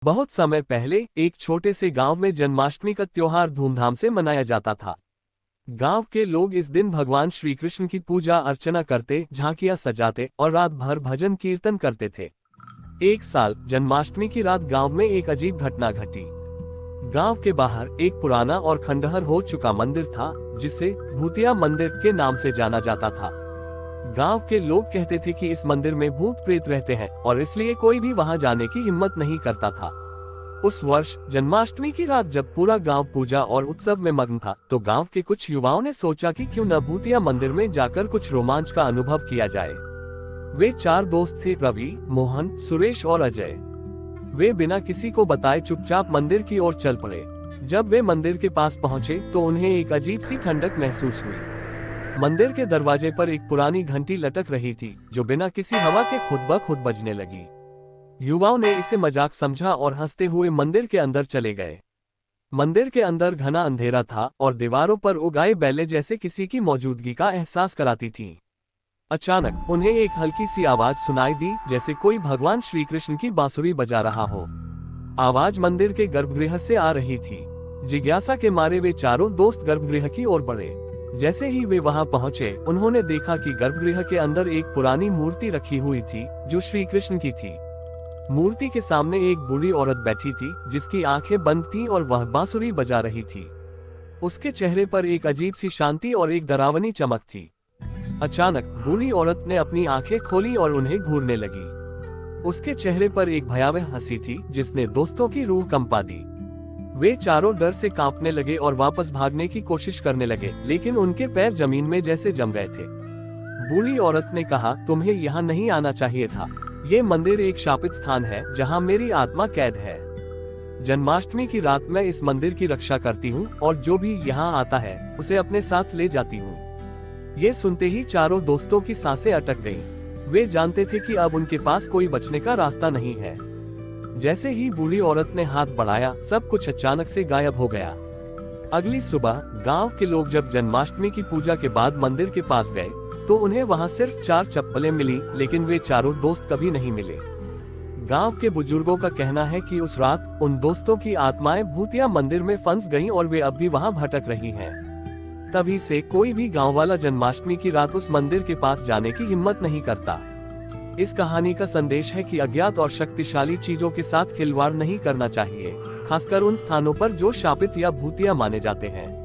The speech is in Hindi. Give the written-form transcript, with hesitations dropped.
बहुत समय पहले एक छोटे से गांव में जन्माष्टमी का त्योहार धूमधाम से मनाया जाता था। गांव के लोग इस दिन भगवान श्री कृष्ण की पूजा अर्चना करते, झांकियां सजाते और रात भर भजन कीर्तन करते थे। एक साल जन्माष्टमी की रात गांव में एक अजीब घटना घटी। गांव के बाहर एक पुराना और खंडहर हो चुका मंदिर था, जिसे भूतिया मंदिर के नाम से जाना जाता था। गांव के लोग कहते थे कि इस मंदिर में भूत प्रेत रहते हैं और इसलिए कोई भी वहां जाने की हिम्मत नहीं करता था। उस वर्ष जन्माष्टमी की रात जब पूरा गांव पूजा और उत्सव में मग्न था, तो गांव के कुछ युवाओं ने सोचा कि क्यों न भूतिया मंदिर में जाकर कुछ रोमांच का अनुभव किया जाए। वे 4 दोस्त थे, रवि, मोहन, सुरेश और अजय। वे बिना किसी को बताए चुपचाप मंदिर की ओर चल पड़े। जब वे मंदिर के पास पहुंचे तो उन्हें एक अजीब सी ठंडक महसूस हुई। मंदिर के दरवाजे पर एक पुरानी घंटी लटक रही थी, जो बिना किसी हवा के खुद ब खुद बजने लगी। युवाओं ने इसे मजाक समझा और हंसते हुए मंदिर के अंदर चले गए। मंदिर के अंदर घना अंधेरा था और दीवारों पर उगाए बैले जैसे किसी की मौजूदगी का एहसास कराती थीं। अचानक उन्हें एक हल्की सी आवाज सुनाई दी, जैसे कोई भगवान श्री कृष्ण की बांसुरी बजा रहा हो। आवाज मंदिर के गर्भगृह से आ रही थी। जिज्ञासा के मारे वे चारों दोस्त गर्भगृह की ओर बढ़े। जैसे ही वे वहां पहुंचे, उन्होंने देखा कि गर्भगृह के अंदर एक पुरानी मूर्ति रखी हुई थी, जो श्री कृष्ण की थी। मूर्ति के सामने एक बूढ़ी औरत बैठी थी, जिसकी आंखें बंद थीं और वह बांसुरी बजा रही थी। उसके चेहरे पर एक अजीब सी शांति और एक डरावनी चमक थी। अचानक बूढ़ी औरत ने अपनी आंखें खोली और उन्हें घूरने लगी। उसके चेहरे पर एक भयावह हंसी थी, जिसने दोस्तों की रूह कंपा दी। वे चारों डर से कांपने लगे और वापस भागने की कोशिश करने लगे, लेकिन उनके पैर जमीन में जैसे जम गए थे। बूढ़ी औरत ने कहा, तुम्हें यहाँ नहीं आना चाहिए था। ये मंदिर एक शापित स्थान है, जहाँ मेरी आत्मा कैद है। जन्माष्टमी की रात मैं इस मंदिर की रक्षा करती हूँ और जो भी यहाँ आता है उसे अपने साथ ले जाती हूँ। ये सुनते ही चारों दोस्तों की सांसें अटक गईं। वे जानते थे कि अब उनके पास कोई बचने का रास्ता नहीं है। जैसे ही बूढ़ी औरत ने हाथ बढ़ाया, सब कुछ अचानक से गायब हो गया। अगली सुबह गांव के लोग जब जन्माष्टमी की पूजा के बाद मंदिर के पास गए, तो उन्हें वहां सिर्फ 4 चप्पलें मिली, लेकिन वे चारों दोस्त कभी नहीं मिले। गांव के बुजुर्गों का कहना है कि उस रात उन दोस्तों की आत्माएं भूतिया मंदिर में फंस गईं और वे अब भी वहां भटक रही हैं। तभी से कोई भी गांव वाला जन्माष्टमी की रात उस मंदिर के पास जाने की हिम्मत नहीं करता। इस कहानी का संदेश है कि अज्ञात और शक्तिशाली चीजों के साथ खिलवाड़ नहीं करना चाहिए, खासकर उन स्थानों पर जो शापित या भूतिया माने जाते हैं।